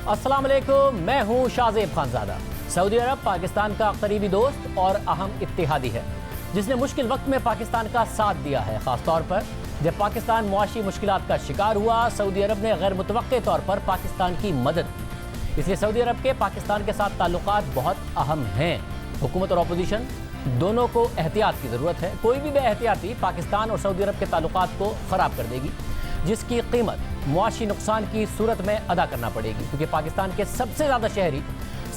अस्सलाम वालेकुम, मैं हूँ शाहजेब खानजादा। सऊदी अरब पाकिस्तान का करीबी दोस्त और अहम इत्तेहादी है, जिसने मुश्किल वक्त में पाकिस्तान का साथ दिया है। ख़ास तौर पर जब पाकिस्तान मुआशी मुश्किलात का शिकार हुआ, सऊदी अरब ने गैर मुतवक्के तौर पर पाकिस्तान की मदद की। इसलिए सऊदी अरब के पाकिस्तान के साथ ताल्लुकात बहुत अहम हैं। हुकूमत और अपोजिशन दोनों को एहतियात की ज़रूरत है। कोई भी बेएहतियाती पाकिस्तान और सऊदी अरब के ताल्लुकात को ख़राब कर देगी, जिसकी कीमत मुआशी नुकसान की सूरत में अदा करना पड़ेगी, क्योंकि पाकिस्तान के सबसे ज़्यादा शहरी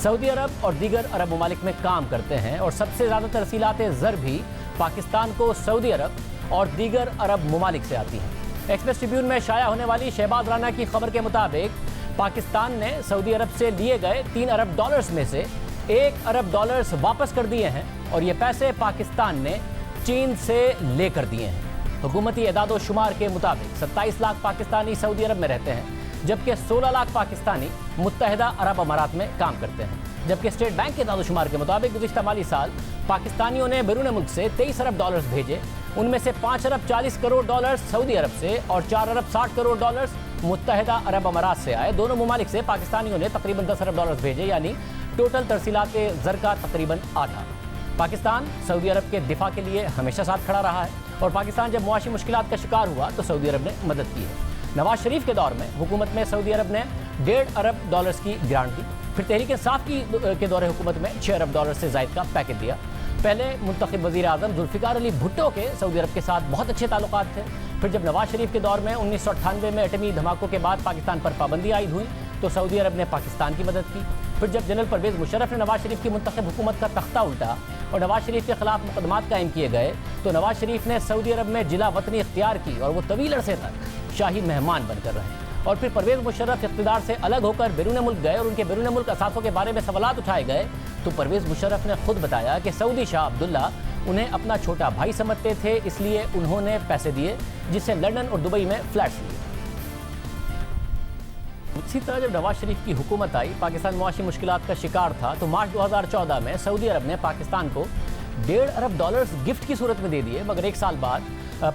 सऊदी अरब और दीगर अरब ममालिक में काम करते हैं और सबसे ज़्यादा तरसीलात ज़र भी पाकिस्तान को सऊदी अरब और दीगर अरब ममालिक से आती हैं। एक्सप्रेस ट्रिब्यून में शाया होने वाली शहबाज राना की खबर के मुताबिक पाकिस्तान ने सऊदी अरब से लिए गए 3 अरब डॉलर्स में से 1 अरब डॉलर्स वापस कर दिए हैं और ये पैसे पाकिस्तान ने चीन से लेकर दिए हैं। हुकूमती एदाद व शुमार के मुताबिक 27 लाख पाकिस्तानी सऊदी अरब में रहते हैं, जबकि 16 लाख पाकिस्तानी मुत्तहिदा अरब अमारात में काम करते हैं। जबकि स्टेट बैंक के एदाद व शुमार के मुताबिक गुज़िश्ता माली साल पाकिस्तानियों ने बैरून मुल्क से 23 अरब डॉलर्स भेजे। उनमें से 5 अरब 40 करोड़ डॉलर्स सऊदी अरब से और 4 अरब 60 करोड़ डॉलर्स मुत्तहिदा अरब अमारात से आए। दोनों ममालिक से पाकिस्तानियों ने तकरीबन 10 अरब डॉलर्स भेजे, यानी टोटल तरसीलात ज़र का तकरीबन आधा। पाकिस्तान सऊदी अरब के दिफा के लिए हमेशा साथ खड़ा रहा है और पाकिस्तान जब मुआशी मुश्किलात का शिकार हुआ तो सऊदी अरब ने मदद की है। नवाज शरीफ के दौर में हुकूमत में सऊदी अरब ने 1.5 अरब डॉलर्स की ग्रांट दी। फिर तहरीक इंसाफ के दौरे हुकूमत में 6 अरब डॉलर से ज़ायद का पैकेज दिया। पहले मुंतखब वज़ीर आज़म जुल्फ़िकार अली भुट्टो के सऊदी अरब के साथ बहुत अच्छे ताल्लुकात थे। फिर जब नवाज शरीफ के दौर में 1998 में एटमी धमाकों के बाद पाकिस्तान पर पाबंदी आयद हुई तो सऊदी अरब ने पाकिस्तान की मदद की। फिर जब जनरल परवेज़ मुशर्रफ ने नवाज शरीफ की मुंतखब हुकूमत का तख्ता उल्टा और नवाज शरीफ के खिलाफ मुकदमात कायम किए गए तो नवाज शरीफ ने सऊदी अरब में जिला वतनी इख्तियार की और वो तवील अरसे तक शाही मेहमान बनकर रहे। और फिर परवेज़ मुशर्रफ इक़्तिदार से अलग होकर बैरून मुल्क गए और उनके बैरून मुल्क असासों के बारे में सवालात उठाए गए तो परवेज़ मुशर्रफ ने खुद बताया कि सऊदी शाह अब्दुल्ला उन्हें अपना छोटा भाई समझते थे, इसलिए उन्होंने पैसे दिए, जिससे लंदन और दुबई में फ्लैट्स लिए। इसी तरह जब नवाज शरीफ की हुकूमत आई, पाकिस्तान मुआशी मुश्किलात का शिकार था, तो मार्च 2014 में सऊदी अरब ने पाकिस्तान को 1.5 अरब डॉलर्स गिफ्ट की सूरत में दे दिए। मगर 1 साल बाद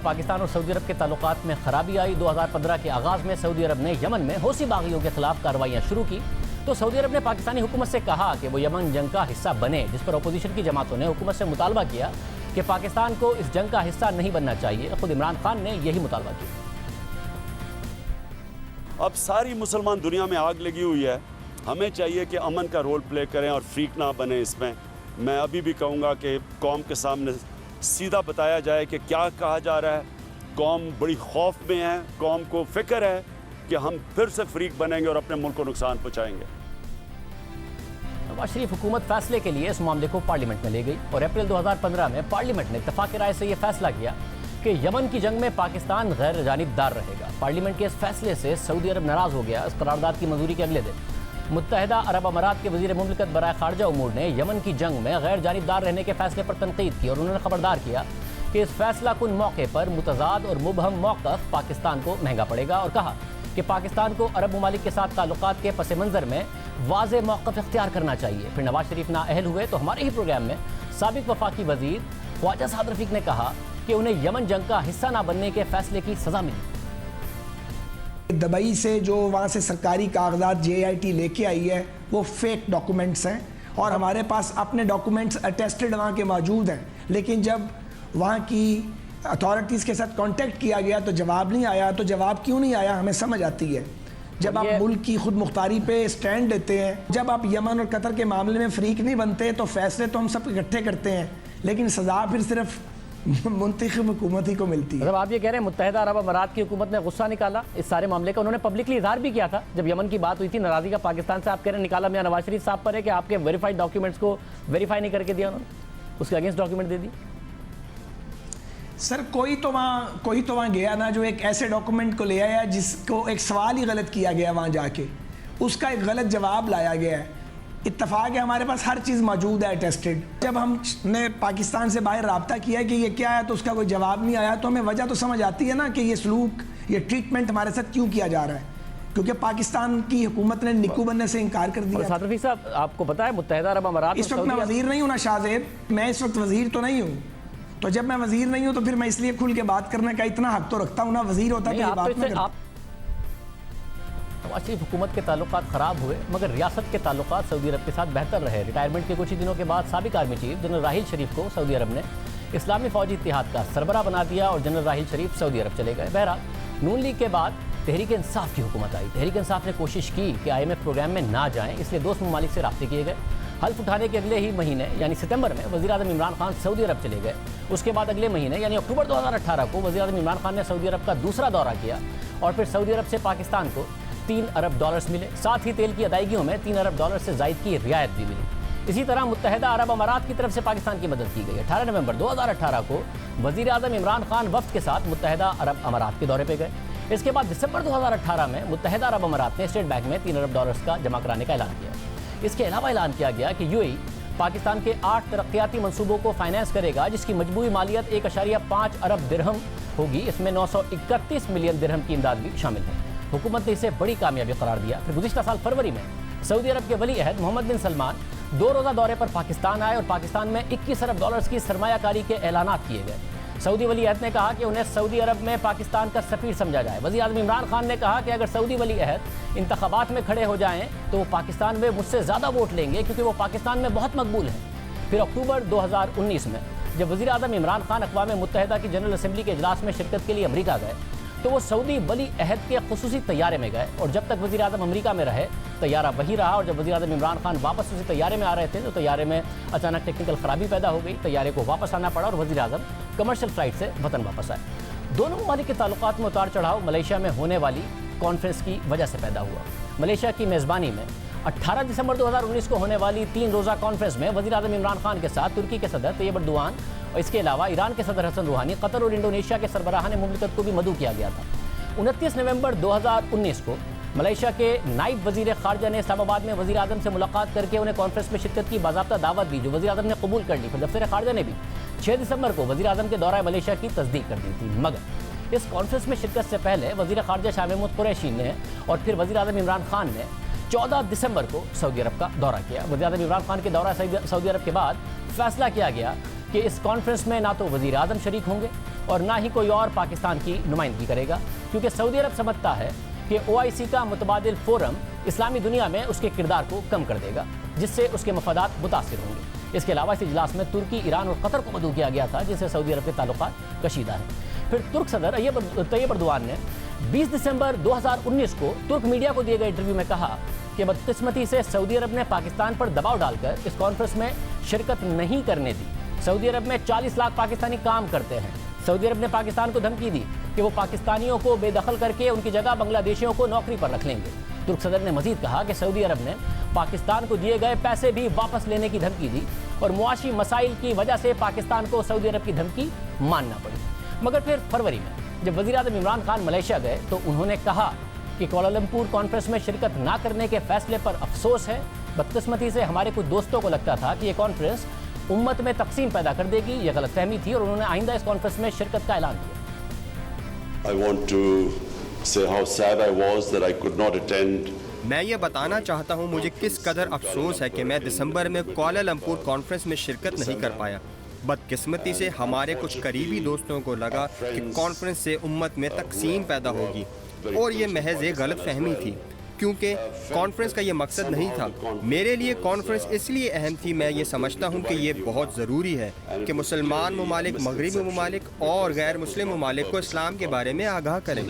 पाकिस्तान और सऊदी अरब के ताल्लुकात में खराबी आई। 2015 के आगाज़ में सऊदी अरब ने यमन में हौसी बागियों के खिलाफ कार्रवाइयाँ शुरू की तो सऊदी अरब ने पाकिस्तानी हुकूमत से कहा कि वो यमन जंग का हिस्सा बने, जिस पर अपोजिशन की जमातों ने हुकूमत से मुतालबा किया कि पाकिस्तान को इस जंग का हिस्सा नहीं बनना चाहिए। खुद इमरान खान ने यही मुतालबा किया। अब सारी मुसलमान दुनिया में आग लगी हुई है, हमें चाहिए कि अमन का रोल प्ले करें और फ्रीक ना बने इसमें। मैं अभी भी कहूँगा कि कौम के सामने सीधा बताया जाए कि क्या कहा जा रहा है। कौम बड़ी खौफ में है, कौम को फिक्र है कि हम फिर से फ्रीक बनेंगे और अपने मुल्क को नुकसान पहुँचाएंगे। नवाज शरीफ हुकूमत फैसले के लिए इस मामले को पार्लियामेंट में ले गई और अप्रैल 2015 में पार्लियामेंट ने इत्तफाक राय से यह फैसला किया कि यमन की जंग में पाकिस्तान गैर जानिबदार रहेगा। पार्लियामेंट के इस फैसले से सऊदी अरब नाराज़ हो गया। इस करारदाद की मंजूरी के अगले दिन मुत्तहिदा अरब अमारात के वज़ीर मुमलिकत बराए खारजा उमूर ने यमन की जंग में गैर जानिबदार रहने के फैसले पर तनकीद की और उन्होंने खबरदार किया कि इस फैसला कुन मौके पर मुतज़ाद और मुबहम मौक़िफ़ पाकिस्तान को महंगा पड़ेगा और कहा कि पाकिस्तान को अरब ममालिक के साथ ताल्लुकात के पस मंज़र में वाज़ेह मौक़िफ़ इख्तियार करना चाहिए। फिर नवाज शरीफ नाअहल हुए तो हमारे ही प्रोग्राम में साबिक़ वफाकी वज़ीर ख्वाजा साद रफ़ीक ने कहा कि उन्हें यमन जंग का हिस्सा ना बनने के फैसले की सज़ा मिली। दुबई से जो वहाँ से सरकारी कागजात JIT लेके आई है वो फेक डॉक्यूमेंट्स हैं और हमारे पास अपने डॉक्यूमेंट्स अटेस्टेड वहाँ के मौजूद हैं, लेकिन जब वहाँ की अथॉरिटीज़ के साथ कांटेक्ट किया गया तो जवाब नहीं आया। तो जवाब क्यों नहीं आया हमें समझ आती है। जब आप मुल्क की खुद मुख्तारी पे स्टैंड लेते हैं, जब आप यमन और कतर के मामले में फ्रीक नहीं बनते तो फैसले तो हम सब इकट्ठे करते हैं, लेकिन सज़ा फिर सिर्फ मुंतखब हुकूमत ही को मिलती है। मतलब आप ये कह रहे हैं मुत्तहिदा अरब अमारात की हुकूमत ने गुस्सा निकाला इस सारे मामले का। उन्होंने पब्लिकली इजहार भी किया था जब यमन की बात हुई थी, नाराज़गी का पाकिस्तान से। आप कह रहे हैं निकाला मियां नवाज शरीफ साहब पर है कि आपके वेरीफाइड डॉक्यूमेंट्स को वेरीफाई नहीं करके दिया उन्होंने, उसके अगेंस्ट डॉक्यूमेंट दे दी। सर कोई तो वहाँ गया ना जो एक ऐसे डॉक्यूमेंट को ले आया जिसको एक सवाल ही गलत किया गया, वहाँ जाके उसका एक गलत जवाब लाया गया है। इत्तफाक है हमारे पास हर चीज़ मौजूद है अटेस्टेड। जब हमने पाकिस्तान से बाहर रब्ता किया कि ये क्या है तो उसका कोई जवाब नहीं आया, तो हमें वजह तो समझ आती है ना कि ये सलूक, ये ट्रीटमेंट हमारे साथ क्यों किया जा रहा है, क्योंकि पाकिस्तान की हुकूमत ने निक्कू बनने से इनकार कर दिया। साद रफ़ीक साहब, आपको पता है मुत्तहिदा अरब अमारात इस वक्त मैं वज़ीर नहीं हूँ ना शाहजेब, मैं इस वक्त वज़ीर तो नहीं हूँ। तो जब मैं वज़ीर नहीं हूँ तो फिर मैं इसलिए खुल के बात करने का इतना हक तो रखता हूँ ना, वज़ीर होता तो ये बात नहीं करता। नवाज शरीफ हुकूमत के ताल्लुकात ख़राब हुए, मगर रियासत के ताल्लुकात सऊदी अरब के साथ बेहतर रहे। रिटायरमेंट के कुछ ही दिनों के बाद साबिक आर्मी चीफ जनरल राहिल शरीफ को सऊदी अरब ने इस्लामी फ़ौजी इत्तेहाद का सरबराह बना दिया और जनरल राहिल शरीफ सऊदी अरब चले गए। बहरहाल नून लीग के बाद तहरीक इंसाफ की हुकूमत आई। तहरीक इंसाफ ने कोशिश की कि IMF प्रोग्राम में ना जाएं, इसलिए दोस्त ममालिक से राब्ते किए गए। हल्फ उठाने के अगले ही महीने यानी सितंबर में वज़ीर आज़म इमरान खान सऊदी अरब चले गए। उसके बाद अगले महीने यानी अक्टूबर 2018 को वज़ीर आज़म इमरान खान ने सऊदी अरब का दूसरा दौरा किया और फिर सऊदी अरब से पाकिस्तान को $3 अरब मिले। साथ ही तेल की अदायगियों में $3 अरब से ज़ायद की रियायत भी मिली। इसी तरह मुत्तहिदा अरब अमारात की तरफ से पाकिस्तान की मदद की गई। 18 नवंबर 2018 को वज़ीर आज़म इमरान खान वफ्द के साथ मुत्तहिदा अरब अमारात के दौरे पर गए। इसके बाद दिसंबर 2018 में मुत्तहिदा अरब अमारात ने स्टेट बैंक में $3 अरब का जमा कराने का ऐलान किया। इसके अलावा ऐलान किया गया कि UAE पाकिस्तान के 8 तरक्याती मंसूबों को फाइनेंस करेगा, जिसकी मजमूई मालियत 1.5 अरब दिरहम होगी। इसमें 931 मिलियन दिरहम की इमदाद भी शामिल है। हुकूमत ने इसे बड़ी कामयाबी करार दिया। फिर गुज़िश्ता साल फरवरी में सऊदी अरब के वली अहद मोहम्मद बिन सलमान 2 रोज़ा दौरे पर पाकिस्तान आए और पाकिस्तान में $21 अरब की सरमायाकारी के ऐलानात किए गए। सऊदी वली अहद ने कहा कि उन्हें सऊदी अरब में पाकिस्तान का सफ़ीर समझा जाए। वज़ीर आज़म इमरान खान ने कहा कि अगर सऊदी वली अहद इंतख़ाबात में खड़े हो जाएं तो वो पाकिस्तान में मुझसे ज़्यादा वोट लेंगे, क्योंकि वो पाकिस्तान में बहुत मकबूल हैं। फिर अक्टूबर 2019 में जब वज़ीर आज़म इमरान खान अक़वाम मुत्तहिदा की जनरल असम्बली के इजलास में शिरकत के लिए अमरीका गए तो वो सऊदी वली अहद के खुसूसी तैयारे में गए और जब तक वज़ीर आज़म अमरीका में रहे तैयारा वही रहा। और जब वज़ीर आज़म इमरान खान वापस उसी तैयारे में आ रहे थे तो तैयारे में अचानक टेक्निकल ख़राबी पैदा हो गई। तैयारे को वापस आना पड़ा और वज़ीर आज़म कमर्शियल फ़्लाइट से वतन वापस आए। दोनों ममालिक के ताल्लुकात में उतार चढ़ाव मलेशिया में होने वाली कॉन्फ्रेंस की वजह से पैदा हुआ। मलेशिया की मेज़बानी में 18 दिसंबर 2019 को होने वाली 3 रोज़ा कॉन्फ्रेंस में वज़ीर आज़म इमरान खान के साथ तुर्की के सदर तैयब एर्दोआन और इसके अलावा ईरान के सदर हसन रूहानी, कतर और इंडोनेशिया के सरबराहान मुमलिकत को भी मदऊ किया गया था। 29 नवंबर 2019 को मलेशिया के नायब वज़ीर ख़ारजा ने इस्लामाबाद में वज़ीर आज़म से मुलाकात करके उन्हें कॉन्फ्रेंस में शिरकत की बाज़ाब्ता दावत दी, जो वज़ीर आज़म ने कबूल कर ली। फिर दफ्तर ख़ारजा ने भी 6 दिसंबर को वज़ीर आज़म के दौरा मलेशिया की तस्दीक कर दी थी। मगर इस कॉन्फ्रेंस में शिरकत से पहले वज़ीर ख़ारजा शाह महमूद कुरैशी ने और फिर वज़ीर आज़म इमरान खान ने 14 दिसंबर को सऊदी अरब का दौरा किया। वज़ीर आज़म इमरान खान के दौरा सऊदी अरब के बाद फैसला किया गया कि इस कॉन्फ्रेंस में ना तो वज़ीर आज़म शरीक होंगे और ना ही कोई और पाकिस्तान की नुमाइंदगी करेगा, क्योंकि सऊदी अरब समझता है कि OIC का मुतबादिल फोरम इस्लामी दुनिया में उसके किरदार को कम कर देगा, जिससे उसके मफादात मुतासिर होंगे। इसके अलावा इस इजलास में तुर्की, ईरान और कतर को मदऊ किया गया था, जिससे सऊदी अरब के ताल्लुकात कशीदा हैं। फिर तुर्क सदर तैयब एर्दोआन ने 20 दिसंबर 2019 को तुर्क मीडिया को दिए गए इंटरव्यू में कहा कि बदकिस्मती से सऊदी अरब ने पाकिस्तान पर दबाव डालकर इस कॉन्फ्रेंस में शिरकत नहीं करने दी। सऊदी अरब में 40 लाख पाकिस्तानी काम करते हैं। सऊदी अरब ने पाकिस्तान को धमकी दी कि वो पाकिस्तानियों को बेदखल करके उनकी जगह बांग्लादेशियों को नौकरी पर रख लेंगे। तुर्क सदर ने मजीद कहा कि सऊदी अरब ने पाकिस्तान को दिए गए पैसे भी वापस लेने की धमकी दी और मुआशी मसाइल की वजह से पाकिस्तान को सऊदी अरब की धमकी मानना पड़ी। मगर फिर फरवरी में जब वज़ीर आज़म इमरान खान मलेशिया गए तो उन्होंने कहा कि कोलालमपुर कॉन्फ्रेंस में शिरकत ना करने के फैसले पर अफसोस है। बदकिस्मती से हमारे कुछ दोस्तों को लगता था कि ये कॉन्फ्रेंस उम्मत में तकसीम पैदा कर देगी, ये गलतफहमी थी और उन्होंने आइंदा इस कॉन्फ्रेंस में शिरकत का ऐलान किया। I want to say how sad I was that I could not attend. मैं ये बताना चाहता हूँ मुझे किस कदर अफसोस है कि मैं दिसंबर में कुआलालंपुर कॉन्फ्रेंस में शिरकत नहीं कर पाया। बदकिस्मती से हमारे कुछ करीबी दोस्तों को लगा कि कॉन्फ्रेंस से उम्मत में तकसीम पैदा होगी और ये महज एक गलत फहमी थी, क्योंकि कॉन्फ्रेंस का ये मकसद नहीं था। मेरे लिए कॉन्फ्रेंस इसलिए अहम थी, मैं ये समझता हूँ कि ये बहुत ज़रूरी है कि मुसलमान ममालिक, मगरबी ममालिक और गैर मुस्लिम ममालिक को इस्लाम के बारे में आगाह करें।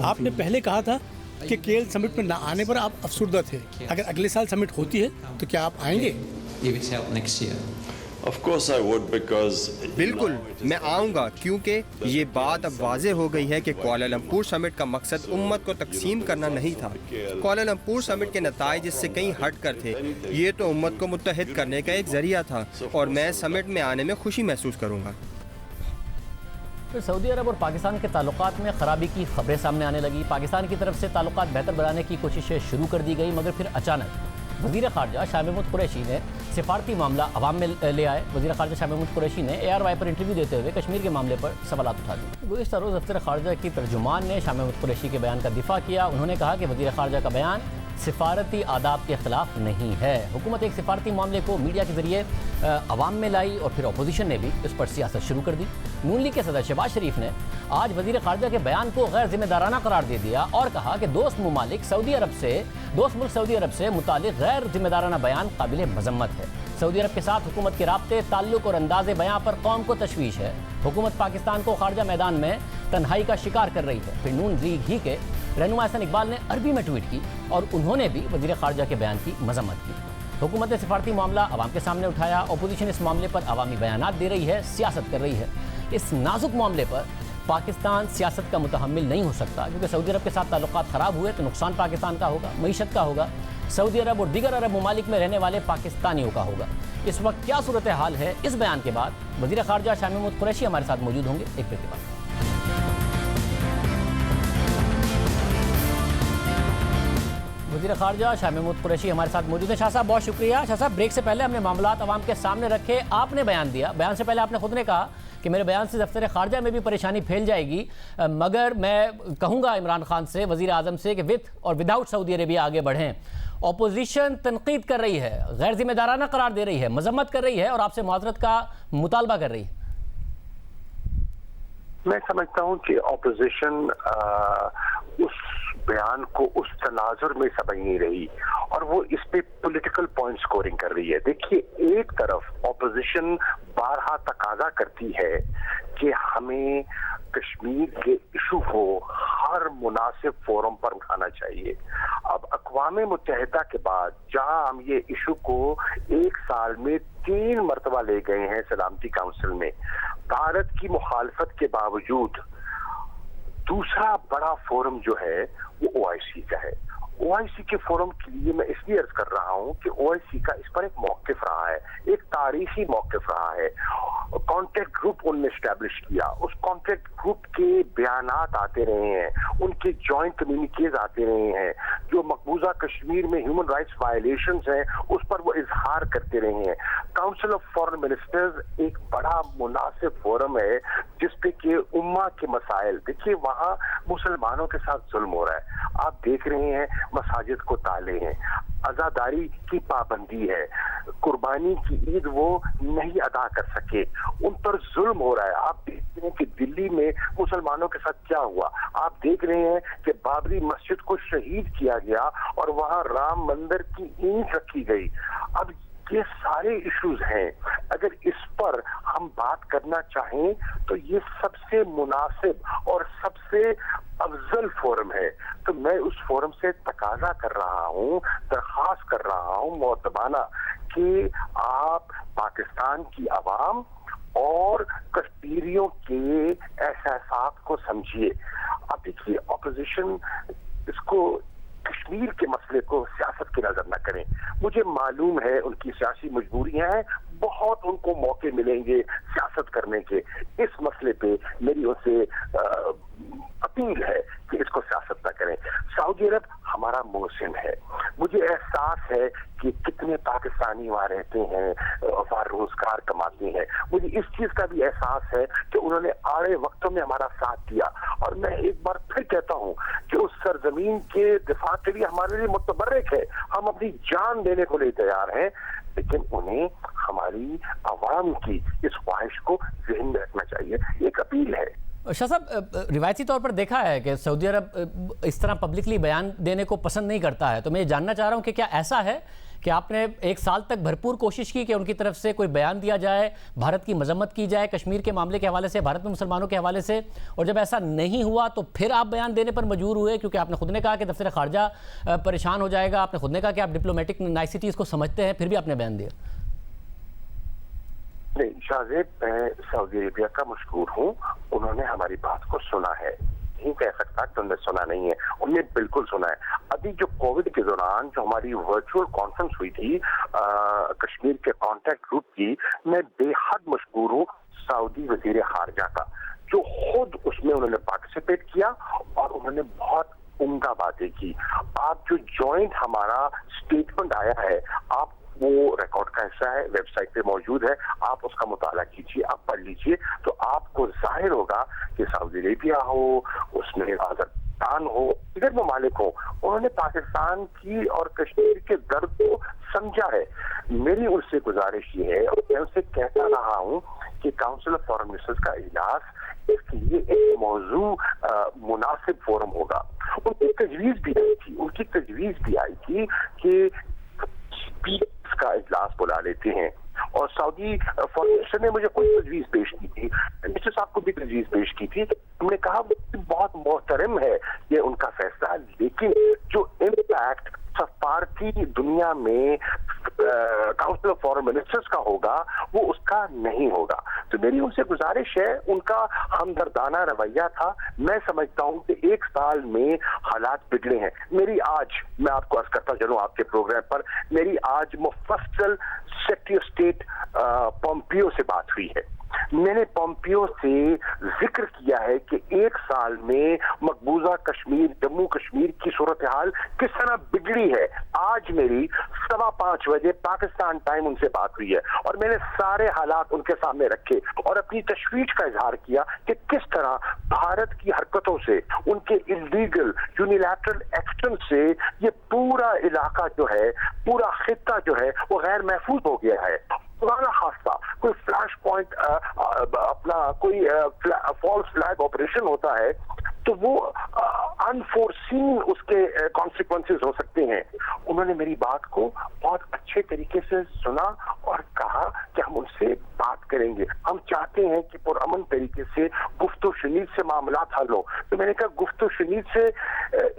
आपने पहले कहा था कि KL समिट में ना आने पर आप अफसरदा थे। अगर अगले साल समिट होती है तो क्या आप आएंगे? Of course I would, because बिल्कुल मैं आऊँगा, क्योंकि ये बात अब वाज़ेह हो गई है कि कुआलालंपुर समिट का मकसद उम्मत को तकसीम करना नहीं था। कुआलालंपुर समिट के नताइज इससे कहीं हट कर थे। ये तो उम्मत को मुत्तहिद करने का एक ज़रिया था और मैं समिट में आने में खुशी महसूस करूँगा। फिर सऊदी अरब और पाकिस्तान के ताल्लुकात में ख़राबी की खबरें सामने आने लगी। पाकिस्तान की तरफ से ताल्लुकात बेहतर बनाने की कोशिशें शुरू कर दी गई, मगर फिर अचानक वज़ीर ख़ारजा शाह महमूद कुरैशी ने सिफारती मामला अवाम में ले आए। वज़ीर ख़ारजा शाह महमूद कुरैशी ने ARY पर इंटरव्यू देते हुए कश्मीर के मामले पर सवालात उठा दिए। गुज़िश्ता रोज़ दफ्तर ख़ारजा की तर्जुमान ने शाह महमूद कुरैशी के बयान का दिफा किया। उन्होंने कहा कि वज़ीर ख़ारजा का बयान سفارتی آداب کے خلاف نہیں ہے۔ حکومت ایک سفارتی معاملے کو میڈیا کے ذریعے عوام میں لائی اور پھر اپوزیشن نے بھی اس پر سیاست شروع کر دی۔ نون لیگ کے صدر شہباز شریف نے آج وزیر خارجہ کے بیان کو غیر ذمہ دارانہ قرار دے دیا اور کہا کہ دوست ملک سعودی عرب سے متعلق غیر ذمہ دارانہ بیان قابل مذمت ہے۔ سعودی عرب کے ساتھ حکومت کے رابطے، تعلق اور انداز بیان پر قوم کو تشویش ہے۔ حکومت پاکستان کو خارجہ میدان میں تنہائی کا شکار کر رہی ہے۔ پھر نون لیگ ہی کے رہنما احسن اقبال نے عربی میں ٹویٹ کی اور انہوں نے بھی وزیر خارجہ کے بیان کی مذمت کی۔ حکومت نے سفارتی معاملہ عوام کے سامنے اٹھایا، اپوزیشن اس معاملے پر عوامی بیانات دے رہی ہے، سیاست کر رہی ہے۔ اس نازک معاملے پر پاکستان سیاست کا متحمل نہیں ہو سکتا، کیونکہ سعودی عرب کے ساتھ تعلقات خراب ہوئے تو نقصان پاکستان کا ہوگا، معیشت کا ہوگا، سعودی عرب اور دیگر عرب ممالک میں رہنے والے پاکستانیوں کا ہوگا۔ اس وقت کیا صورتحال ہے، اس بیان کے بعد وزیر خارجہ شاہ محمود قریشی ہمارے ساتھ موجود ہوں گے ایک بریک کے بعد۔ وزیر خارجہ شاہ محمود قریشی ہمارے ساتھ موجود ہیں۔ شاہ صاحب بہت شکریہ۔ شاہ صاحب بریک سے پہلے ہم نے معاملات عوام کے سامنے رکھے، آپ نے بیان دیا، بیان سے پہلے آپ نے خود نے کہا کہ میرے بیان سے دفتر خارجہ میں بھی پریشانی پھیل جائے گی، مگر میں کہوں گا عمران خان سے، وزیر اعظم سے، کہ وتھ اور وداؤٹ سعودی عربیہ آگے بڑھیں۔ اپوزیشن تنقید کر رہی ہے، غیر ذمہ دارانہ قرار دے رہی ہے، مذمت کر رہی ہے اور آپ سے معذرت کا مطالبہ کر رہی ہے۔ میں سمجھتا ہوں کہ اپوزیشن اس بیان کو اس تناظر میں سمجھ نہیں رہی اور وہ اس پہ پولیٹیکل پوائنٹ سکورنگ کر رہی ہے۔ دیکھیے، ایک طرف اپوزیشن بارہا تقاضا کرتی ہے کہ ہمیں کشمیر کے ایشو کو ہر مناسب فورم پر اٹھانا چاہیے۔ اب اقوام متحدہ کے بعد جہاں ہم یہ ایشو کو ایک سال میں 3 مرتبہ لے گئے ہیں سلامتی کونسل میں، بھارت کی مخالفت کے باوجود دوسرا بڑا فورم جو ہے وہ OIC کا ہے۔ OIC کے فورم کے لیے میں اس لیے عرض کر رہا ہوں کہ OIC کا اس پر ایک موقف رہا ہے، ایک تاریخی موقف رہا ہے۔ کانٹیکٹ گروپ ان نے اسٹیبلش کیا، اس کانٹیکٹ گروپ کے بیانات آتے رہے ہیں، ان کے جوائنٹ کمیونیکیز آتے رہے ہیں، جو مقبوضہ کشمیر میں ہیومن رائٹس وائلیشنز ہیں اس پر وہ اظہار کرتے رہے ہیں۔ کاؤنسل آف فارن منسٹرز ایک بڑا مناسب فورم ہے جس پہ کہ امہ کے مسائل، دیکھیے وہاں مسلمانوں کے ساتھ ظلم ہو رہا ہے، آپ دیکھ رہے ہیں مساجد کو تالے ہیں، عزاداری کی پابندی ہے، قربانی کی عید وہ نہیں ادا کر سکے، ان پر ظلم ہو رہا ہے۔ آپ دیکھتے ہیں کہ دلی میں مسلمانوں کے ساتھ کیا ہوا، آپ دیکھ رہے ہیں کہ بابری مسجد کو شہید کیا گیا اور وہاں رام مندر کی اینٹ رکھی گئی۔ اب یہ سارے ایشوز ہیں، اگر اس پر ہم بات کرنا چاہیں تو یہ سب سے مناسب اور سب سے افضل فورم ہے۔ تو میں اس فورم سے تقاضا کر رہا ہوں، درخواست کر رہا ہوں مؤدبانہ کہ آپ پاکستان کی عوام اور کشمیریوں کے احساسات کو سمجھیے۔ اب دیکھیے، اپوزیشن اس کو کشمیر کے مسئلے کو سیاست کی نظر نہ کریں، مجھے معلوم ہے ان کی سیاسی مجبوریاں ہیں، بہت ان کو موقع ملیں گے سیاست کرنے کے۔ اس مسئلے پہ میری ان سے اپیل ہے کہ اس کو سیاست نہ کریں۔ سعودی عرب ہمارا محسن ہے، مجھے احساس ہے کہ کتنے پاکستانی وہاں رہتے ہیں، وہاں روزگار کماتے ہیں، مجھے اس چیز کا بھی احساس ہے کہ انہوں نے آڑے وقتوں میں ہمارا ساتھ دیا، اور میں ایک بار پھر کہتا ہوں کہ اس سرزمین کے دفاع کے لیے ہمارے لیے متبرک ہے، ہم اپنی جان دینے کو لیے تیار ہیں، لیکن انہیں ہماری عوام کی اس خواہش کو ذہن میں رکھنا چاہیے۔ ایک اپیل ہے۔ شاہ صاحب، روایتی طور پر دیکھا ہے کہ سعودی عرب اس طرح پبلکلی بیان دینے کو پسند نہیں کرتا ہے، تو میں یہ جاننا چاہ رہا ہوں کہ کیا ایسا ہے کہ آپ نے 1 سال تک بھرپور کوشش کی کہ ان کی طرف سے کوئی بیان دیا جائے، بھارت کی مذمت کی جائے کشمیر کے معاملے کے حوالے سے، بھارت میں مسلمانوں کے حوالے سے، اور جب ایسا نہیں ہوا تو پھر آپ بیان دینے پر مجبور ہوئے کیونکہ آپ نے خود نے کہا کہ دفتر خارجہ پریشان ہو جائے گا، آپ نے خود نے کہا کہ آپ ڈپلومیٹک نائسٹیز کو سمجھتے ہیں، پھر بھی آپ نے بیان دیا؟ نہیں شاہ زیب، میں سعودی عربیہ کا مشکور ہوں، انہوں نے ہماری بات کو سنا ہے، نہیں کہہ سکتا کہ انہوں نے سنا نہیں ہے، انہوں نے بالکل سنا ہے۔ ابھی جو کووڈ کے دوران جو ہماری ورچوئل کانفرنس ہوئی تھی کشمیر کے کانٹیکٹ گروپ کی، میں بے حد مشکور ہوں سعودی وزیر خارجہ کا، جو خود اس میں انہوں نے پارٹیسپیٹ کیا اور انہوں نے بہت عمدہ باتیں کی۔ آپ جو جوائنٹ ہمارا اسٹیٹمنٹ آیا ہے، آپ وہ ریکارڈ کا حصہ ہے، ویب سائٹ پہ موجود ہے، آپ اس کا مطالعہ کیجیے، آپ پڑھ لیجیے، تو آپ کو ظاہر ہوگا کہ سعودی عربیہ ہو، اس میں پاکستان ہو دیگر ممالک ہو، انہوں نے پاکستان کی اور کشمیر کے درد کو سمجھا ہے. میری ان سے گزارش یہ ہے اور میں ان سے کہتا رہا ہوں کہ کاؤنسل آف فارن منسٹرز کا اجلاس اس کے لیے ایک موضوع مناسب فورم ہوگا. ان کی تجویز بھی آئی تھی کہ کا اجلاس بلا لیتے ہیں، اور سعودی فارن منسٹر نے مجھے کوئی تجویز پیش کی تھی، منسٹر صاحب کو بھی تجویز پیش کی تھی. ہم نے کہا بہت محترم ہے یہ ان کا فیصلہ، لیکن جو امپیکٹ سفارتی دنیا میں کاؤنسل آف فارن منسٹرز کا ہوگا وہ اس کا نہیں ہوگا. تو میری ان سے گزارش ہے، ان کا ہمدردانہ رویہ تھا. میں سمجھتا ہوں کہ 1 سال میں حالات بگڑے ہیں. میں آپ کو عرض کرتا چلوں آپ کے پروگرام پر، میری آج مفصل سیکریٹری آف اسٹیٹ پومپیو سے بات ہوئی ہے. میں نے پومپیو سے ذکر کیا ہے کہ 1 سال میں مقبوضہ کشمیر، جموں کشمیر کی صورتحال کس طرح بگڑی ہے. آج میری 5:15 بجے پاکستان ٹائم ان سے بات ہوئی ہے اور میں نے سارے حالات ان کے سامنے رکھے اور اپنی تشویش کا اظہار کیا کہ کس طرح بھارت کی حرکتوں سے، ان کے انلیگل یونیلیٹرل ایکشن سے یہ پورا علاقہ جو ہے، پورا خطہ جو ہے وہ غیر محفوظ ہو گیا ہے. پرانا حادثہ، کوئی فلیش پوائنٹ اپنا کوئی فالس فلیگ آپریشن ہوتا ہے تو وہ انفورسین اس کے کانسیکوینسز ہو سکتے ہیں. انہوں نے میری بات کو بہت اچھے طریقے سے سنا اور کہا کہ ہم ان سے بات کریں گے، ہم چاہتے ہیں کہ پرامن طریقے سے گفت و شنید سے معاملات حل ہو. تو میں نے کہا گفت و شنید سے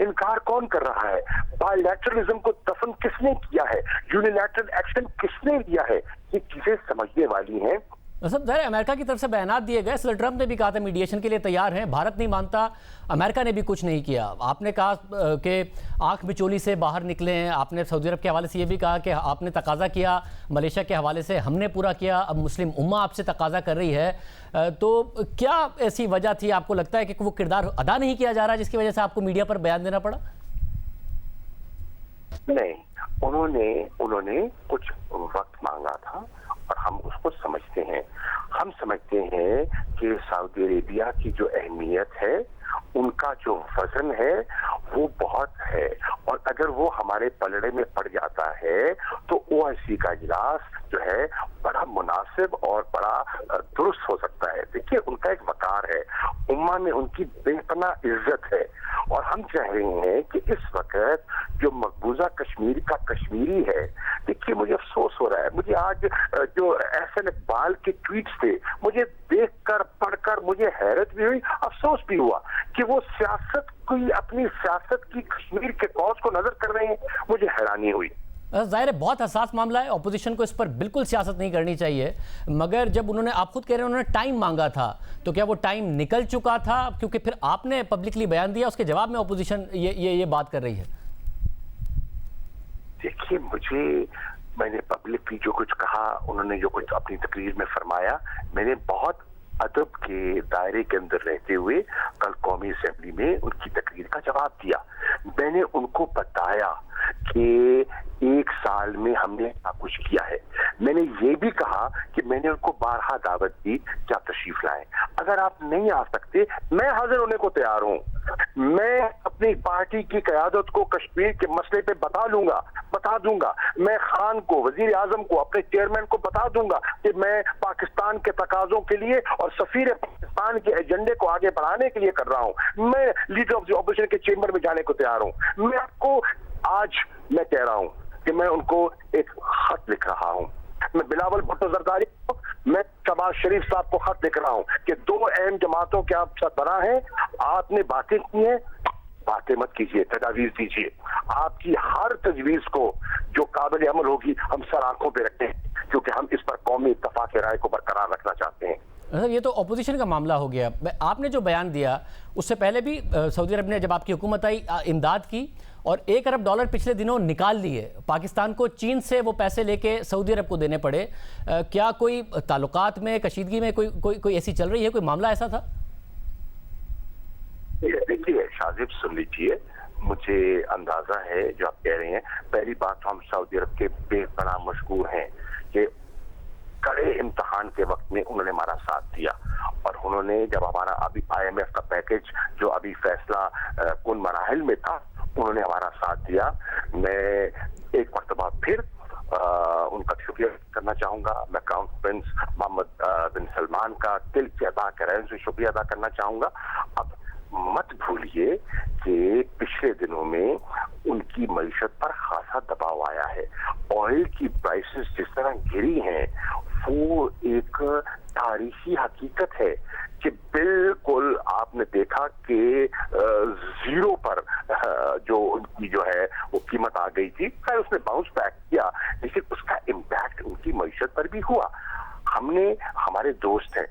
انکار کون کر رہا ہے؟ بائی لیٹرلزم کو دفن کس نے کیا ہے؟ یونیلیٹرل ایکشن کس نے لیا ہے؟ یہ چیزیں سمجھنے والی ہیں. سب ظاہر امریکہ کی طرف سے بیانات دیے گئے، صدر ٹرمپ نے بھی کہا تھا میڈیشن کے لیے تیار ہیں، بھارت نہیں مانتا، امریکہ نے بھی کچھ نہیں کیا. آپ نے کہا کہ آنکھ بچولی سے باہر نکلے ہیں. آپ نے سعودی عرب کے حوالے سے یہ بھی کہا کہ آپ نے تقاضا کیا ملیشیا کے حوالے سے، ہم نے پورا کیا، اب مسلم امہ آپ سے تقاضا کر رہی ہے. تو کیا ایسی وجہ تھی، آپ کو لگتا ہے کہ وہ کردار ادا نہیں کیا جا رہا جس کی وجہ سے آپ کو میڈیا پر بیان دینا پڑا؟ نہیں، انہوں نے کچھ وقت مانگا تھا اور ہم اس کو سمجھتے ہیں. ہم سمجھتے ہیں کہ سعودی عربیہ کی جو اہمیت ہے، ان کا جو وزن ہے وہ بہت ہے، اور اگر وہ ہمارے پلڑے میں پڑ جاتا ہے تو OIC کا اجلاس جو ہے بڑا مناسب اور بڑا درست ہو سکتا ہے. دیکھیے ان کا ایک وقار ہے، امہ میں ان کی بے پناہ عزت ہے، اور ہم چاہ رہے ہیں کہ اس وقت جو مقبوضہ کشمیر کا کشمیری ہے، دیکھیے مجھے افسوس ہو رہا ہے. مجھے آج جو احسن اقبال کے ٹویٹس تھے، مجھے دیکھ کر پڑھ کر مجھے حیرت بھی ہوئی، افسوس بھی ہوا کہ وہ سیاست کوئی اپنی سیاست کی کشمیر کے کاز کو نظر کر رہے ہیں. مجھے حیرانی ہوئی. ظاہر ہے بہت حساس معاملہ ہے، اپوزیشن کو اس پر بالکل سیاست نہیں کرنی چاہیے، مگر جب انہوں نے، آپ خود کہہ رہے ہیں انہوں نے ٹائم مانگا تھا، تو کیا وہ ٹائم نکل چکا تھا؟ کیونکہ پھر آپ نے پبلکلی بیان دیا، اس کے جواب میں اپوزیشن یہ بات کر رہی ہے. دیکھیے میں نے پبلکلی جو کچھ کہا، انہوں نے جو کچھ اپنی تقریر میں فرمایا، میں نے بہت ادب کے دائرے کے اندر رہتے ہوئے کل قومی اسمبلی میں ان کی تقریر کا جواب دیا. میں نے ان کو بتایا کہ 1 سال میں ہم نے کچھ کیا ہے. میں نے یہ بھی کہا کہ میں نے ان کو بارہا دعوت دی کہ آپ تشریف لائیں. اگر آپ نہیں آ سکتے، میں حاضر ہونے کو تیار ہوں. میں اپنی پارٹی کی قیادت کو کشمیر کے مسئلے پہ بتا دوں گا. میں خان کو، وزیر اعظم کو، اپنے چیئرمین کو بتا دوں گا کہ میں پاکستان کے تقاضوں کے لیے اور سفیر پاکستان کے ایجنڈے کو آگے بڑھانے کے لیے کر رہا ہوں. میں لیڈر آف دی اپوزیشن کے چیمبر میں جانے کو تیار ہوں. میں آپ کو آج میں کہہ رہا ہوں کہ میں ان کو ایک خط لکھ رہا ہوں. میں بلاول بھٹو زرداری کو، میں شہباز شریف صاحب کو خط لکھ رہا ہوں کہ 2 اہم جماعتوں کے آپ سربراہ ہیں، آپ نے باتیں کی ہیں، باتیں مت کیجیے، تجاویز دیجیے. آپ کی ہر تجویز کو جو قابل عمل ہوگی ہم سر آنکھوں پہ رکھتے ہیں، کیونکہ ہم اس پر قومی اتفاق رائے کو برقرار رکھنا چاہتے ہیں. یہ تو اپوزیشن کا معاملہ ہو گیا. آپ نے جو بیان دیا اس سے پہلے بھی سعودی عرب نے، جب آپ کی حکومت آئی، امداد کی اور $1 ارب پچھلے دنوں نکال لیے پاکستان کو. چین سے وہ پیسے لے کے سعودی عرب کو دینے پڑے. کیا کوئی تعلقات میں کشیدگی میں کوئی ایسی چل رہی ہے؟ کوئی معاملہ ایسا تھا؟ دیکھیے شاذب، سن لیجیے، مجھے اندازہ ہے جو آپ کہہ رہے ہیں. پہلی بات تو ہم سعودی عرب کے بے پناہ مشکور ہیں کہ کڑے इम्तिहान के वक्त में उन्होंने हमारा साथ दिया, और उन्होंने जब हमारा अभी IMF का पैकेज जो अभी फैसला कुन मराहिल में था, उन्होंने हमारा साथ दिया। मैं एक मरतबा फिर उनका शुक्रिया करना चाहूंगा। मैं क्राउन प्रिंस मोहम्मद बिन सलमान का दिल से अदा करें से शुक्रिया अदा करना चाहूंगा। अब मत भूलिए कि पिछले दिनों में उनकी मईशत पर खासा दबाव आया है। ऑयल की प्राइसेस जिस तरह गिरी हैं, वो एक तारीखी हकीकत है कि बिल्कुल आपने देखा कि जीरो पर जो उनकी जो है वो कीमत आ गई थी। खैर उसने बाउंस बैक किया, लेकिन उसका इम्पैक्ट उनकी मईशत पर भी हुआ। हमने, हमारे दोस्त हैं,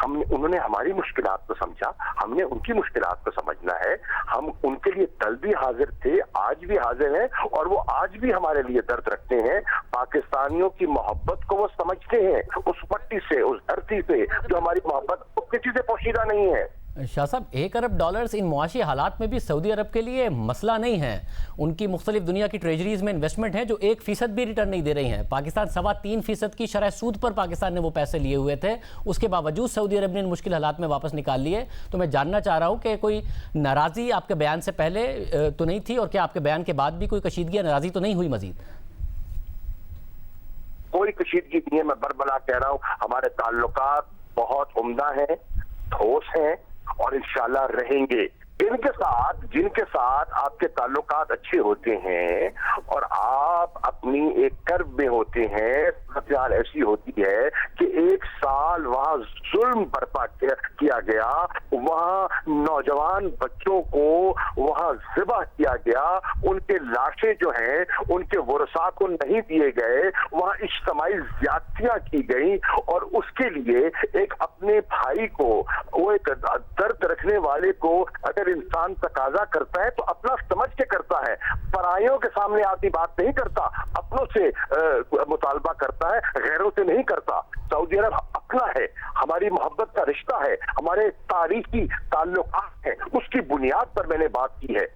उन्होंने हमारी मुश्किलात को समझा, हमने उनकी मुश्किलात को समझना है। हम उनके लिए कल भी हाजिर थे, आज भी हाजिर हैं, और वो आज भी हमारे लिए दर्द रखते हैं। पाकिस्तानियों की मोहब्बत को वो समझते हैं, उस मट्टी से, उस धरती से जो हमारी मोहब्बत किसी से पोशीदा नहीं है। शाह साहब, $1 अरब इन मुआशी हालात में भी सऊदी अरब के लिए मसला नहीं है। उनकी मुख्तलिफ दुनिया की ट्रेजरीज में इन्वेस्टमेंट है जो 1% भी रिटर्न नहीं दे रही हैं। पाकिस्तान 3.25% की शरह सूद पर पाकिस्तान ने वो पैसे लिए हुए थे, उसके बावजूद सऊदी अरब ने इन मुश्किल हालात में वापस निकाल लिए। तो मैं जानना चाह रहा हूँ कि कोई नाराज़ी आपके बयान से पहले तो नहीं थी, और क्या आपके बयान के बाद भी कोई कशीदगी या नाराज़ी तो नहीं हुई मजीद? कोई कशीदगी नहीं है, मैं बरबला कह रहा हूँ। हमारे ताल्लुकात बहुत उम्दा हैं, ठोस हैं, और इंशाल्लाह रहेंगे। जिनके साथ आपके ताल्लुकात अच्छे होते हैं और आप अपनी एक कर्ब में होते हैं, हाल ऐसी होती है कि 1 साल वहां जुल्म बर्पा किया गया, वहां नौजवान बच्चों को वहां ज़िबा किया गया, उनके लाशें जो हैं उनके वरसा को नहीं दिए गए, वहां इज्तिमाई ज़्यादतियां की गई, और उसके लिए एक अपने भाई को, वो एक दर्द रखने वाले को अगर इंसान तकाजा करता है तो अपना समझ के करता है, परायों के सामने आती बात नहीं करता, अपनों से मुतालबा करता है, गैरों से नहीं करता। सऊदी अरब अपना है, हमारी मोहब्बत का रिश्ता है, हमारे तारीखी ताल्लुकात है, उसकी बुनियाद पर मैंने बात की है।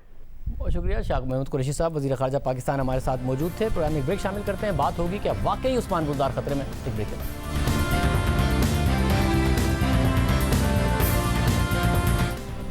बहुत शुक्रिया। शाह महमूद कुरैशी साहब, वज़ीर ख़ारजा पाकिस्तान, हमारे साथ मौजूद थे। प्रोग्राम में ब्रेक शामिल करते हैं, बात होगी क्या वाकई उस्मान बुज़दार खतरे में। एक ब्रेक के बाद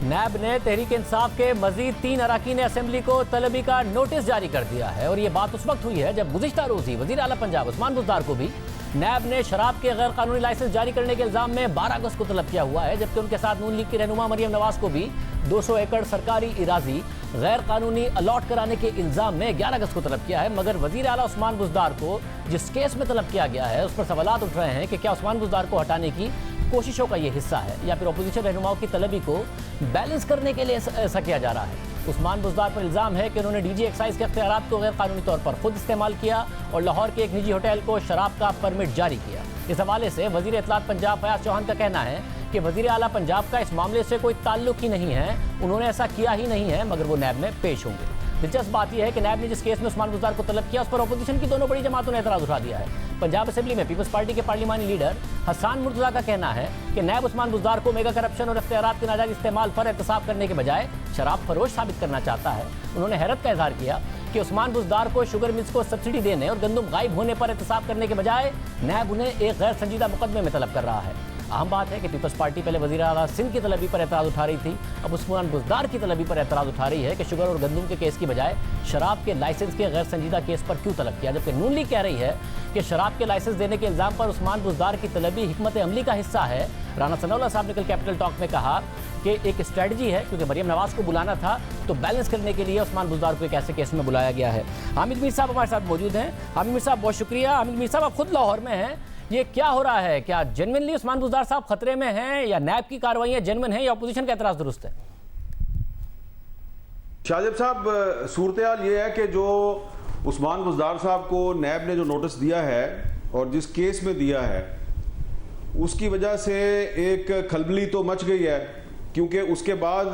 नैब ने तहरीक इंसाफ के मजीद 3 अरकान असेंबली को तलबी का नोटिस जारी कर दिया है, और ये बात उस वक्त हुई है जब गुज़िश्ता रोज़ ही वज़ीर आला पंजाब उस्मान बुज़दार को भी नैब ने शराब के गैर कानूनी लाइसेंस जारी करने के इल्ज़ाम में 12 अगस्त को तलब किया हुआ है, जबकि उनके साथ नून लीग की रहनुमा मरियम नवाज़ को भी 200 एकड़ सरकारी इराजी गैर कानूनी अलॉट कराने के इल्ज़ाम में 11 अगस्त को तलब किया है। मगर वज़ीर आला उस्मान बुज़दार को जिस केस में तलब किया गया है, उस पर सवालात उठ रहे हैं कि क्या उस्मान बुज़दार को हटाने की कोशिशों का ये हिस्सा है, या फिर अपोजिशन रहनुमाओं की तलबी को बैलेंस करने के लिए ऐसा किया जा रहा है। उस्मान बुज़दार पर इल्ज़ाम है कि उन्होंने डीजी एक्साइज के इख्तियारात को गैर कानूनी तौर पर खुद इस्तेमाल किया और लाहौर के एक निजी होटल को शराब का परमिट जारी किया। इस हवाले से वज़ीर इत्तलात पंजाब फयाज़ चौहान का कहना है कि वज़ीर आला पंजाब का इस मामले से कोई ताल्लुक ही नहीं है, उन्होंने ऐसा किया ही नहीं है, मगर वो नैब में पेश होंगे। दिलचस्प बात यह है कि नैब ने जिस केस में उस्मान बुज़दार को तलब किया, उस पर अपोजिशन की दोनों बड़ी जमातों ने एतराज़ उठा दिया है। पंजाब असेंबली में पीपल्स पार्टी के पार्लिमानी लीडर हसन मुर्तज़ा का कहना है कि नैब उस्मान बुज़दार को मेगा करप्शन और इख्तियारात के नाजायज़ इस्तेमाल पर एहतसाब करने के बजाय शराब फरोश साबित करना चाहता है। उन्होंने हैरत का इजहार किया कि उस्मान बुज़दार को शुगर मिल्स को सब्सिडी देने और गंदम गायब होने पर एहतसाब करने के बजाय नैब उन्हें एक गैर संजीदा मुकदमे में तलब कर रहा है। अहम बात है कि पीपल्स पार्टी पहले वज़ीर आला सिंध की तलबी पर एतराज़ उठा रही थी, अब उस्मान बुज़दार की तलबी पर एतराज़ उठा रही है कि शुगर और गंदम के केस की बजाय शराब के लाइसेंस के गैर संजीदा केस पर क्यों तलब किया। जबकि नून लीग कह रही है कि शराब के लाइसेंस देने के इल्ज़ाम पर उस्मान बुज़दार की तलबी हिकमत अमली का हिस्सा है। राना सनाउल्लाह साहब ने कल कैपिटल टॉक में कहा कि एक स्ट्रेटजी है, क्योंकि मरियम नवाज़ को बुलाना था तो बैलेंस करने के लिए उस्मान बुज़दार को एक ऐसे केस में बुलाया गया है। हामिद मीर साहब हमारे साथ मौजूद हैं। हामिद मीर साहब बहुत शुक्रिया। हामिद मीर साहब, आप खुद लाहौर में हैं, ये क्या हो रहा है? क्या जेन्युइनली उस्मान बुज़दार साहब खतरे में हैं, या नैब की कार्रवाइयाँ जेन्युइन हैं, या अपोजिशन का एतराज़ दुरुस्त है? शाहजेब साहब, सूरत हाल ये है कि जो उस्मान बुज़दार साहब को नैब ने जो नोटिस दिया है और जिस केस में दिया है, उसकी वजह से एक खलबली तो मच गई है, क्योंकि उसके बाद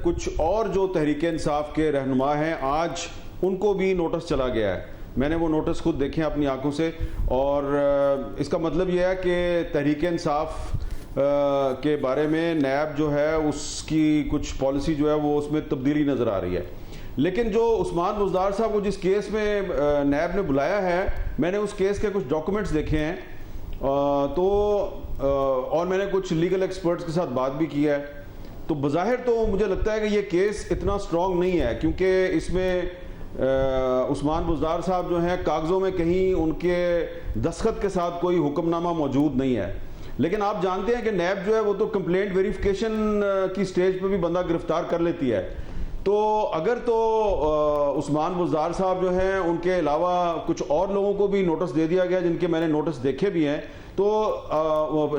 कुछ और जो तहरीक इंसाफ के रहनुमा हैं, आज उनको भी नोटिस चला गया है। मैंने वो नोटिस खुद देखे हैं अपनी आंखों से, और इसका मतलब ये है कि तहरीक इंसाफ के बारे में नैब जो है उसकी कुछ पॉलिसी जो है वो उसमें तब्दीली नज़र आ रही है। लेकिन जो उस्मान बुज़दार साहब को जिस केस में नैब ने बुलाया है, मैंने उस केस के कुछ डॉक्यूमेंट्स देखे हैं, تو اور میں نے کچھ لیگل ایکسپرٹس کے ساتھ بات بھی کی ہے، تو بظاہر تو مجھے لگتا ہے کہ یہ کیس اتنا سٹرونگ نہیں ہے، کیونکہ اس میں عثمان بزدار صاحب جو ہیں کاغذوں میں کہیں ان کے دستخط کے ساتھ کوئی حکم نامہ موجود نہیں ہے. لیکن آپ جانتے ہیں کہ نیب جو ہے وہ تو کمپلینٹ ویریفیکیشن کی سٹیج پہ بھی بندہ گرفتار کر لیتی ہے. تو اگر تو عثمان بزدار صاحب جو ہیں ان کے علاوہ کچھ اور لوگوں کو بھی نوٹس دے دیا گیا جن کے میں نے نوٹس دیکھے بھی ہیں، تو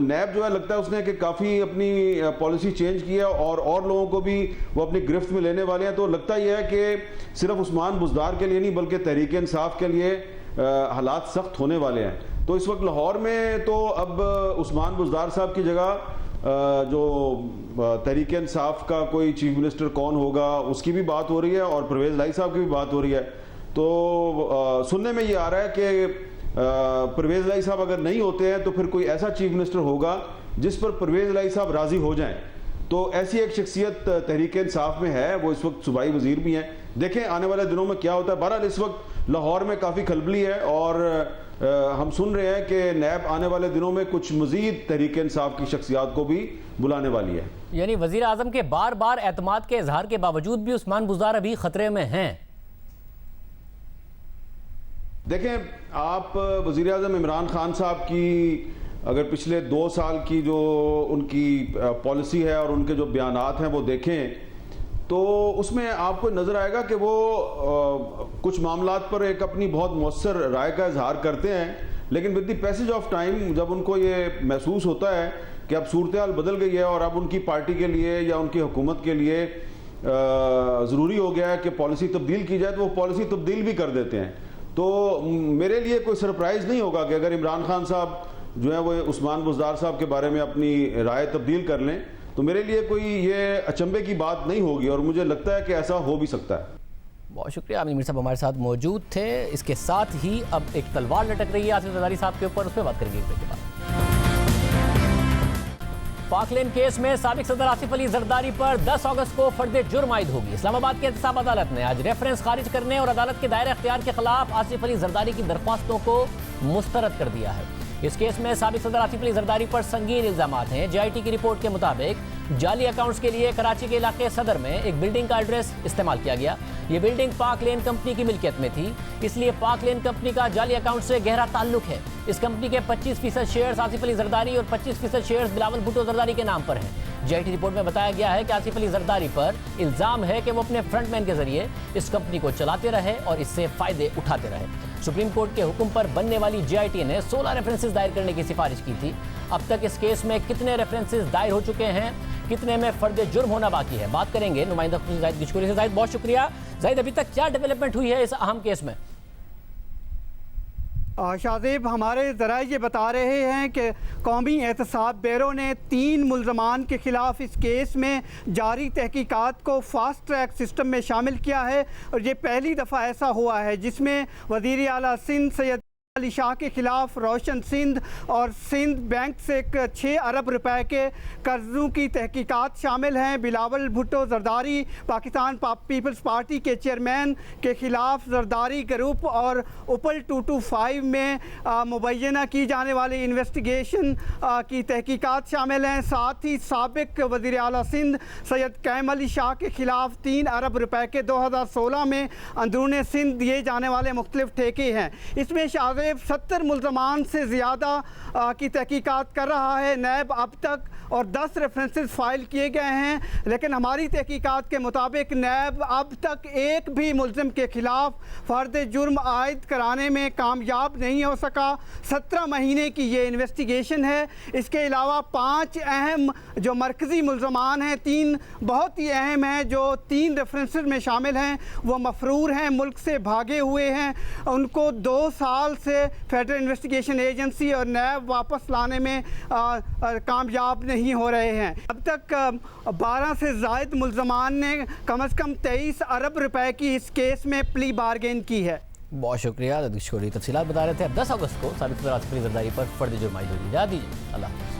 نیب جو ہے لگتا ہے اس نے کہ کافی اپنی پالیسی چینج کی ہے اور لوگوں کو بھی وہ اپنی گرفت میں لینے والے ہیں. تو لگتا یہ ہے کہ صرف عثمان بزدار کے لیے نہیں بلکہ تحریک انصاف کے لیے حالات سخت ہونے والے ہیں. تو اس وقت لاہور میں تو اب عثمان بزدار صاحب کی جگہ جو تحریک انصاف کا کوئی چیف منسٹر کون ہوگا اس کی بھی بات ہو رہی ہے، اور پرویز لائی صاحب کی بھی بات ہو رہی ہے. تو سننے میں یہ آ رہا ہے کہ پرویز لائی صاحب اگر نہیں ہوتے ہیں تو پھر کوئی ایسا چیف منسٹر ہوگا جس پر پرویز لائی صاحب راضی ہو جائیں. تو ایسی ایک شخصیت تحریک انصاف میں ہے، وہ اس وقت صوبائی وزیر بھی ہیں. دیکھیں آنے والے دنوں میں کیا ہوتا ہے. بہرحال اس وقت لاہور میں کافی کھلبلی ہے، اور ہم سن رہے ہیں کہ نیب آنے والے دنوں میں کچھ مزید تحریک انصاف کی شخصیات کو بھی بلانے والی ہے. یعنی وزیر اعظم کے بار بار اعتماد کے اظہار کے باوجود بھی عثمان بزدار ابھی خطرے میں ہیں. دیکھیں آپ وزیر اعظم عمران خان صاحب کی اگر پچھلے 2 سال کی جو ان کی پالیسی ہے اور ان کے جو بیانات ہیں وہ دیکھیں تو اس میں آپ کو نظر آئے گا کہ وہ کچھ معاملات پر ایک اپنی بہت مؤثر رائے کا اظہار کرتے ہیں، لیکن with the passage of time جب ان کو یہ محسوس ہوتا ہے کہ اب صورتحال بدل گئی ہے اور اب ان کی پارٹی کے لیے یا ان کی حکومت کے لیے ضروری ہو گیا ہے کہ پالیسی تبدیل کی جائے، تو وہ پالیسی تبدیل بھی کر دیتے ہیں. تو میرے لیے کوئی سرپرائز نہیں ہوگا کہ اگر عمران خان صاحب جو ہے وہ عثمان بزدار صاحب کے بارے میں اپنی رائے تبدیل کر لیں تو میرے لیے کوئی یہ اچنبے کی بات نہیں ہوگی، اور مجھے لگتا ہے کہ ایسا ہو بھی سکتا ہے. بہت شکریہ. عامر میر صاحب ہمارے ساتھ موجود تھے. اس کے ساتھ ہی اب ایک تلوار لٹک رہی ہے آصف زرداری صاحب کے اوپر، اس پہ بات کریں گے ایک کے بعد. پاک لین کیس میں سابق صدر آصف علی زرداری پر 10 اگست کو فرد جرم عائد ہوگی. اسلام آباد کی احتساب عدالت نے آج ریفرنس خارج کرنے اور عدالت کے دائرہ اختیار کے خلاف آصف علی زرداری کی درخواستوں کو مسترد کر دیا ہے. اس کیس میں سابق صدر آصف علی زرداری پر سنگین الزامات ہیں. جے آئی ٹی کی رپورٹ کے مطابق جعلی اکاؤنٹس کے لیے کراچی کے علاقے صدر میں ایک بلڈنگ کا ایڈریس استعمال کیا گیا. یہ بلڈنگ پاک لین کمپنی کی ملکیت میں تھی، اس لیے پاک لین کمپنی کا جعلی اکاؤنٹ سے گہرا تعلق ہے. اس کمپنی کے 25% شیئرز آصف علی زرداری اور 25% شیئرز بلاول بھٹو زرداری کے نام پر ہیں. جے آئی ٹی رپورٹ میں بتایا گیا ہے کہ آصف علی زرداری پر الزام ہے کہ وہ اپنے فرنٹ مین کے ذریعے اس کمپنی کو چلاتے رہے اور اس سے فائدے اٹھاتے رہے. سپریم کورٹ کے حکم پر بننے والی جے آئی ٹی نے 16 ریفرنسز دائر کرنے کی سفارش کی تھی. اب تک اس کیس میں کتنے ریفرنسز دائر ہو چکے ہیں، کتنے میں فرد جرم ہونا باقی ہے، بات کریں گے نمائندہ زاہد گجکوری سے. زاہد بہت شکریہ. زاہد ابھی تک کیا ڈیولپمنٹ ہوئی ہے اس اہم کیس میں؟ شاذیب، ہمارے ذرائع یہ بتا رہے ہیں کہ قومی احتساب بیورو نے 3 ملزمان کے خلاف اس کیس میں جاری تحقیقات کو فاسٹ ٹریک سسٹم میں شامل کیا ہے، اور یہ پہلی دفعہ ایسا ہوا ہے جس میں وزیر اعلیٰ سندھ سید علی شاہ کے خلاف روشن سندھ اور سندھ بینک سے 6 ارب روپے کے قرضوں کی تحقیقات شامل ہیں. بلاول بھٹو زرداری پاکستان پیپلز پارٹی کے چیئرمین کے خلاف زرداری گروپ اور اوپل 225 میں مبینہ کی جانے والی انویسٹیگیشن کی تحقیقات شامل ہیں. ساتھ ہی سابق وزیر اعلیٰ سندھ سید قیم علی شاہ کے خلاف 3 ارب روپے کے 2016 میں اندرون سندھ دیے جانے والے مختلف ٹھیکے ہیں. اس میں 70 ملزمان سے زیادہ کی تحقیقات کر رہا ہے. نیب اب تک اور 10 ریفرنسز فائل کیے گئے ہیں، لیکن ہماری تحقیقات کے مطابق نیب اب تک ایک بھی ملزم کے خلاف فرد جرم عائد کرانے میں کامیاب نہیں ہو سکا. 17 مہینے کی یہ انویسٹیگیشن ہے. اس کے علاوہ 5 اہم جو مرکزی ملزمان ہیں، 3 بہت ہی اہم ہیں جو 3 ریفرنسز میں شامل ہیں، وہ مفرور ہیں، ملک سے بھاگے ہوئے ہیں. ان کو 2 سال سے فیڈرل انویسٹیگیشن ایجنسی اور نیب واپس لانے میں کامیاب نہیں ہو رہے ہیں. اب تک 12 سے زائد ملزمان نے کم از کم 23 ارب روپے کی اس کیس میں پلی بارگین کی ہے. بہت شکریہ. تفصیلات بتا رہے تھے. اب 10 اگست کو سابق صدر آصف علی زرداری پر فرد جرم عائد ہوگی. اللہ